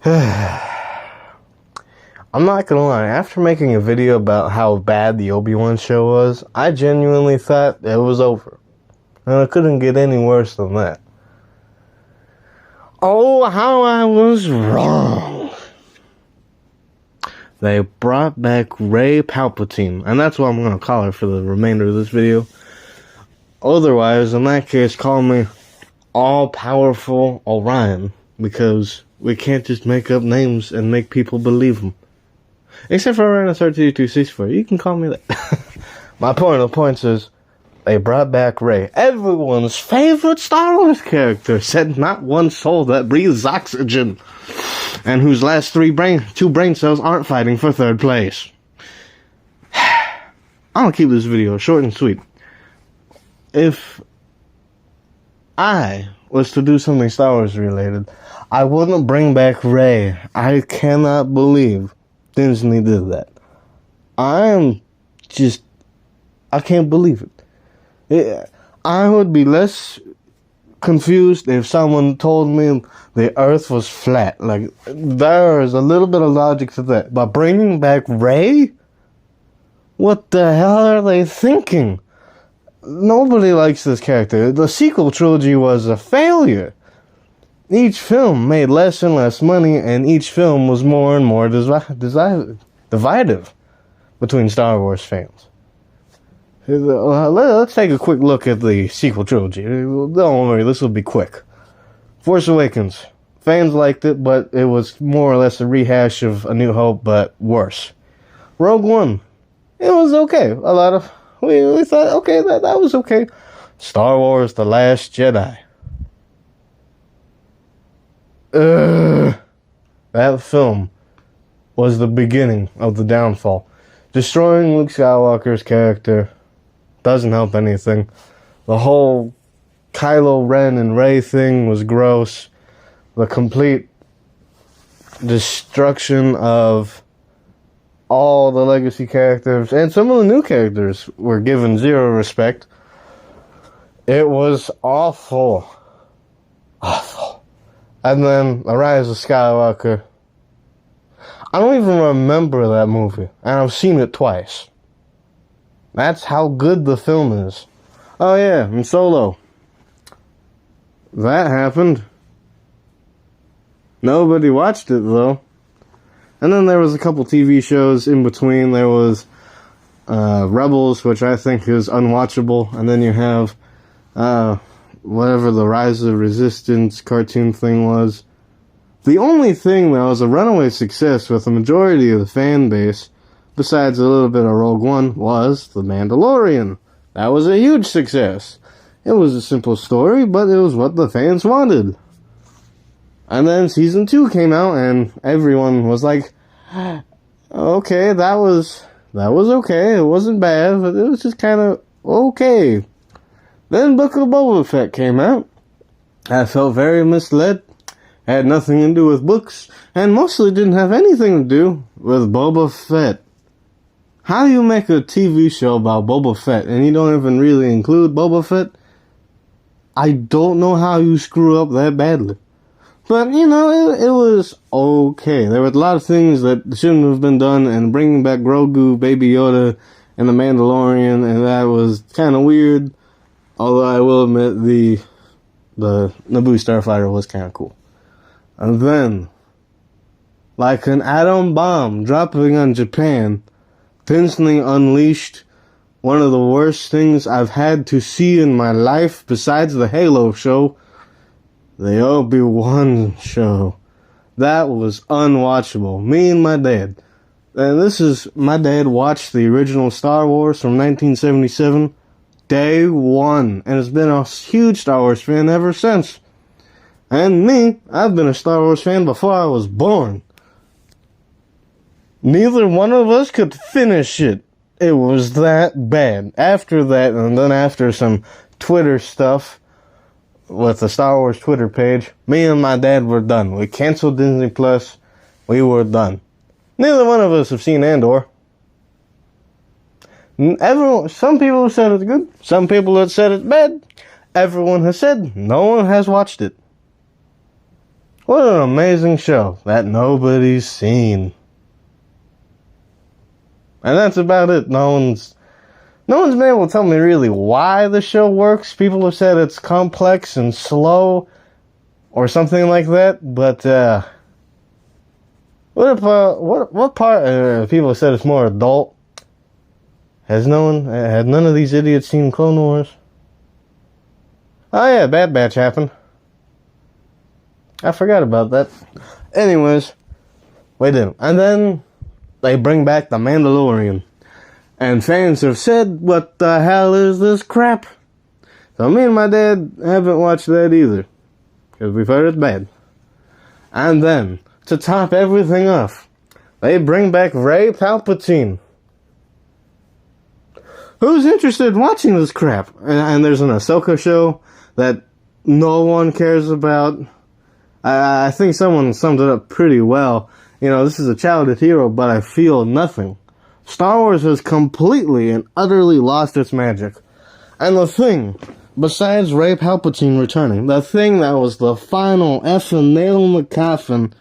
I'm not gonna lie, after making a video about how bad the Obi-Wan show was, I genuinely thought it was over. And it couldn't get any worse than that. Oh, how I was wrong. They brought back Rey Palpatine, and that's what I'm gonna call her for the remainder of this video. Otherwise, in that case, call me All-Powerful Orion, because we can't just make up names and make people believe them. Except for Orion SR-2264, you can call me that. My point of the points is, they brought back Rey, everyone's favorite Star Wars character, said not one soul that breathes oxygen, and whose last two brain cells aren't fighting for third place. I'm gonna keep this video short and sweet. If I was to do something Star Wars related, I wouldn't bring back Rey. I cannot believe Disney did that. I can't believe it. I would be less confused if someone told me the Earth was flat. Like, there is a little bit of logic to that. But bringing back Rey? What the hell are they thinking? Nobody likes this character. The sequel trilogy was a failure. Each film made less and less money, and each film was more and more divisive between Star Wars fans. Let's take a quick look at the sequel trilogy. Don't worry, this will be quick. Force Awakens. Fans liked it, but it was more or less a rehash of A New Hope, but worse. Rogue One. It was okay. We thought, okay, that was okay. Star Wars The Last Jedi. That film was the beginning of the downfall. Destroying Luke Skywalker's character doesn't help anything. The whole Kylo Ren and Rey thing was gross. The complete destruction of all the legacy characters, and some of the new characters were given zero respect. It was awful. Awful. And then The Rise of Skywalker. I don't even remember that movie, and I've seen it twice. That's how good the film is. Oh yeah, and Solo. That happened. Nobody watched it though. And then there was a couple TV shows in between. There was Rebels, which I think is unwatchable. And then you have whatever the Rise of Resistance cartoon thing was. The only thing that was a runaway success with the majority of the fan base, besides a little bit of Rogue One, was The Mandalorian. That was a huge success. It was a simple story, but it was what the fans wanted. And then Season 2 came out, and everyone was like, okay, that was okay. It wasn't bad, but it was just kind of okay. Then Book of Boba Fett came out. I felt very misled. Had nothing to do with books, and mostly didn't have anything to do with Boba Fett. How do you make a TV show about Boba Fett, and you don't even really include Boba Fett? I don't know how you screw up that badly. But, you know, it was okay. There were a lot of things that shouldn't have been done, and bringing back Grogu, Baby Yoda, and The Mandalorian, and that was kind of weird. Although I will admit the Naboo Starfighter was kind of cool. And then, like an atom bomb dropping on Japan, Disney unleashed one of the worst things I've had to see in my life besides the Halo show. The Obi-Wan show. That was unwatchable. Me and my dad. And my dad watched the original Star Wars from 1977, day one. And has been a huge Star Wars fan ever since. And me, I've been a Star Wars fan before I was born. Neither one of us could finish it. It was that bad. After that, and then after some Twitter stuff, with the Star Wars Twitter page, me and my dad were done. We canceled Disney Plus. We were done. Neither one of us have seen Andor. Some people have said it's good. Some people have said it's bad. Everyone has said no one has watched it. What an amazing show that nobody's seen. And that's about it. No one's been able to tell me really why the show works. People have said it's complex and slow or something like that, but what part people have said it's more adult? Had none of these idiots seen Clone Wars? Oh yeah, Bad Batch happened. I forgot about that. Anyways, we didn't. And then they bring back The Mandalorian. And fans have said, what the hell is this crap? So me and my dad haven't watched that either. Because we've heard it's bad. And then, to top everything off, they bring back Rey Palpatine. Who's interested in watching this crap? And there's an Ahsoka show that no one cares about. I think someone summed it up pretty well. You know, this is a childhood hero, but I feel nothing. Star Wars has completely and utterly lost its magic. And the thing, besides Rey Palpatine returning, the thing that was the final effing nail in the coffin,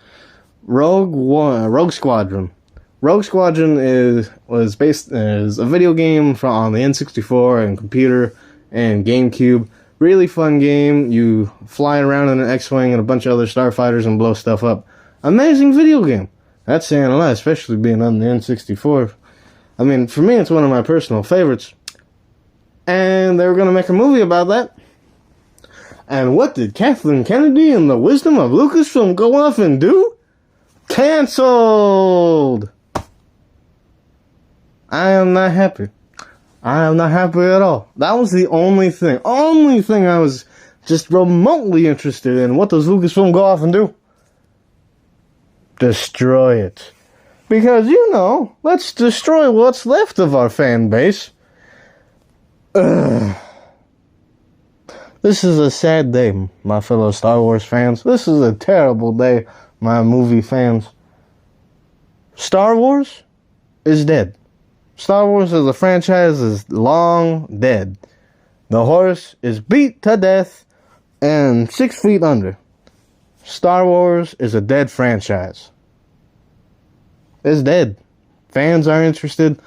Rogue Squadron. Rogue Squadron is a video game on the N64 and computer and GameCube. Really fun game. You fly around in an X-Wing and a bunch of other starfighters and blow stuff up. Amazing video game. That's saying a lot, especially being on the N64. I mean, for me, it's one of my personal favorites. And they were going to make a movie about that. And what did Kathleen Kennedy and the wisdom of Lucasfilm go off and do? Cancelled! I am not happy. I am not happy at all. That was the only thing I was just remotely interested in. What does Lucasfilm go off and do? Destroy it. Because, let's destroy what's left of our fan base. Ugh. This is a sad day, my fellow Star Wars fans. This is a terrible day, my movie fans. Star Wars is dead. Star Wars as a franchise is long dead. The horse is beat to death and 6 feet under. Star Wars is a dead franchise. It's dead. Fans are interested,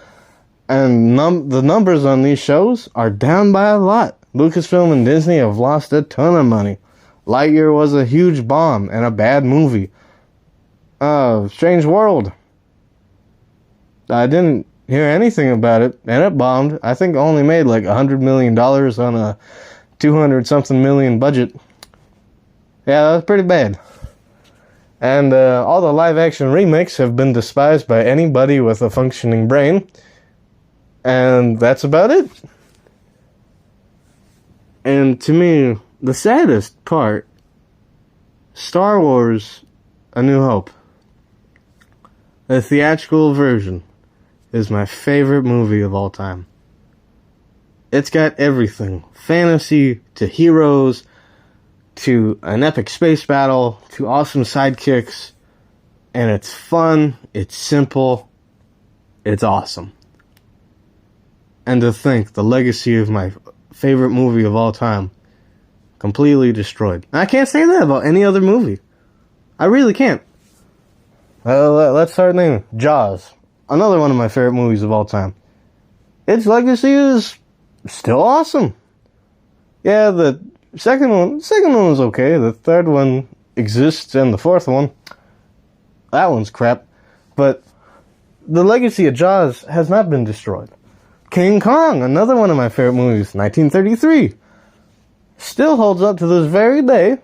and the numbers on these shows are down by a lot. Lucasfilm and Disney have lost a ton of money. Lightyear was a huge bomb and a bad movie. Strange World. I didn't hear anything about it, and it bombed. I think it only made like $100 million on a 200-something million budget. Yeah, that was pretty bad. And all the live-action remakes have been despised by anybody with a functioning brain. And that's about it. And to me, the saddest part, Star Wars A New Hope. The theatrical version is my favorite movie of all time. It's got everything. Fantasy to heroes, to an epic space battle, to awesome sidekicks. And it's fun, it's simple, it's awesome. And to think the legacy of my favorite movie of all time completely destroyed. And I can't say that about any other movie. I really can't. Let's start naming Jaws. Another one of my favorite movies of all time. Its legacy is still awesome. Yeah, the second one was okay. The third one exists, and the fourth one, that one's crap. But the legacy of Jaws has not been destroyed. King Kong, another one of my favorite movies, 1933, still holds up to this very day.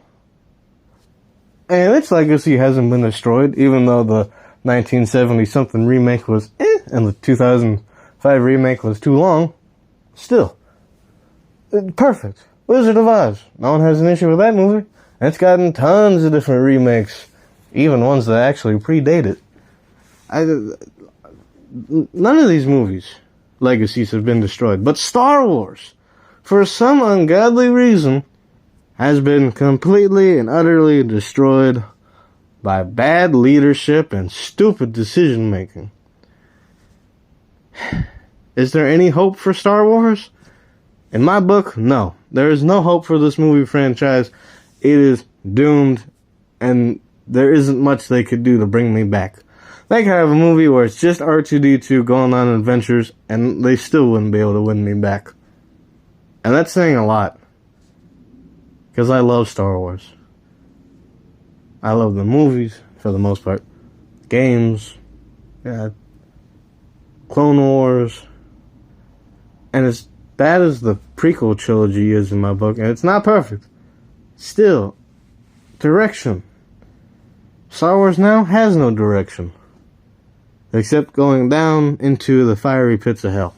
And its legacy hasn't been destroyed, even though the 1970-something remake was and the 2005 remake was too long. Still. Perfect. Wizard of Oz. No one has an issue with that movie. And it's gotten tons of different remakes, even ones that actually predate it. None of these movies' legacies have been destroyed. But Star Wars, for some ungodly reason, has been completely and utterly destroyed by bad leadership and stupid decision making. Is there any hope for Star Wars? In my book, no. There is no hope for this movie franchise. It is doomed, and there isn't much they could do to bring me back. They could have a movie where it's just R2-D2 going on adventures, and they still wouldn't be able to win me back. And that's saying a lot. Because I love Star Wars. I love the movies, for the most part. Games. Yeah. Clone Wars. And as bad as the prequel trilogy is in my book, and it's not perfect, still, direction. Star Wars now has no direction. Except going down into the fiery pits of hell.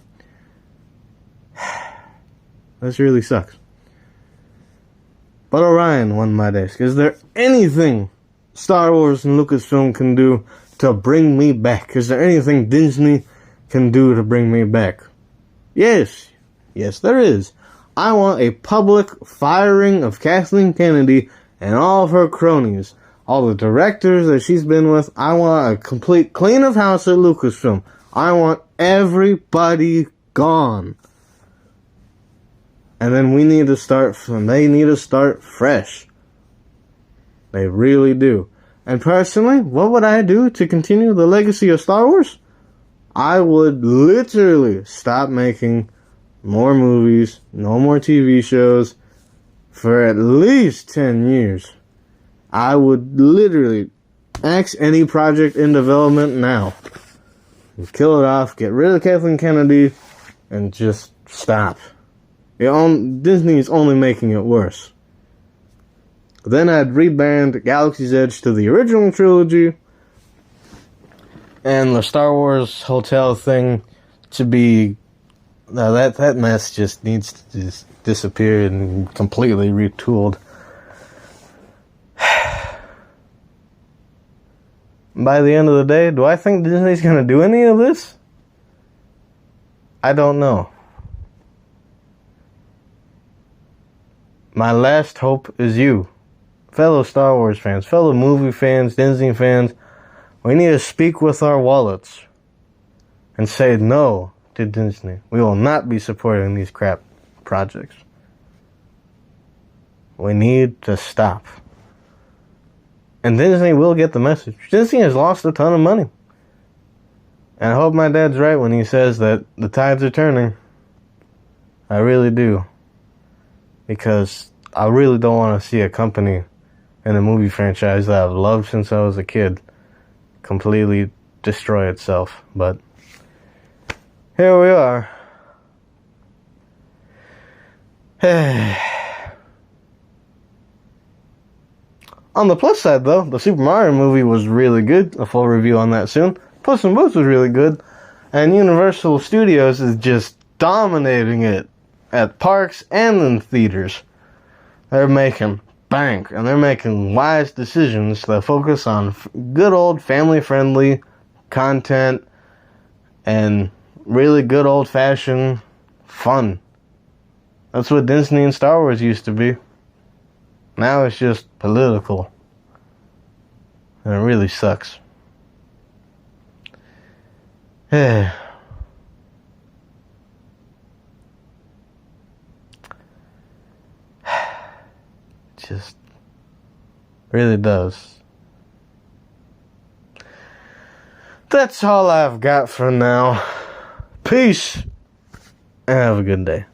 This really sucks. But Orion won my days. Is there anything Star Wars and Lucasfilm can do to bring me back? Is there anything Disney can do to bring me back? Yes. Yes, there is. I want a public firing of Kathleen Kennedy and all of her cronies. All the directors that she's been with. I want a complete clean of house at Lucasfilm. I want everybody gone. And then they need to start fresh. They really do. And personally, what would I do to continue the legacy of Star Wars? I would literally stop making more movies, no more TV shows, for at least 10 years. I would literally axe any project in development now. Kill it off, get rid of Kathleen Kennedy, and just stop. Disney is only making it worse. Then I'd rebrand Galaxy's Edge to the original trilogy, and the Star Wars hotel thing to be... that mess just needs to just disappear and completely retooled. By the end of the day, do I think Disney's going to do any of this? I don't know. My last hope is you, fellow Star Wars fans, fellow movie fans, Disney fans. We need to speak with our wallets and say no to Disney. We will not be supporting these crap projects. We need to stop. And Disney will get the message. Disney has lost a ton of money. And I hope my dad's right when he says that the tides are turning. I really do. Because I really don't want to see a company and a movie franchise that I've loved since I was a kid completely destroy itself. But here we are. On the plus side, though, the Super Mario movie was really good. A full review on that soon. Puss in Boots was really good. And Universal Studios is just dominating it at parks and in theaters. They're making bank, and they're making wise decisions that focus on good old family-friendly content and really good old-fashioned fun. That's what Disney and Star Wars used to be. Now it's just political. And it really sucks. Just really does. That's all I've got for now. Peace, and have a good day.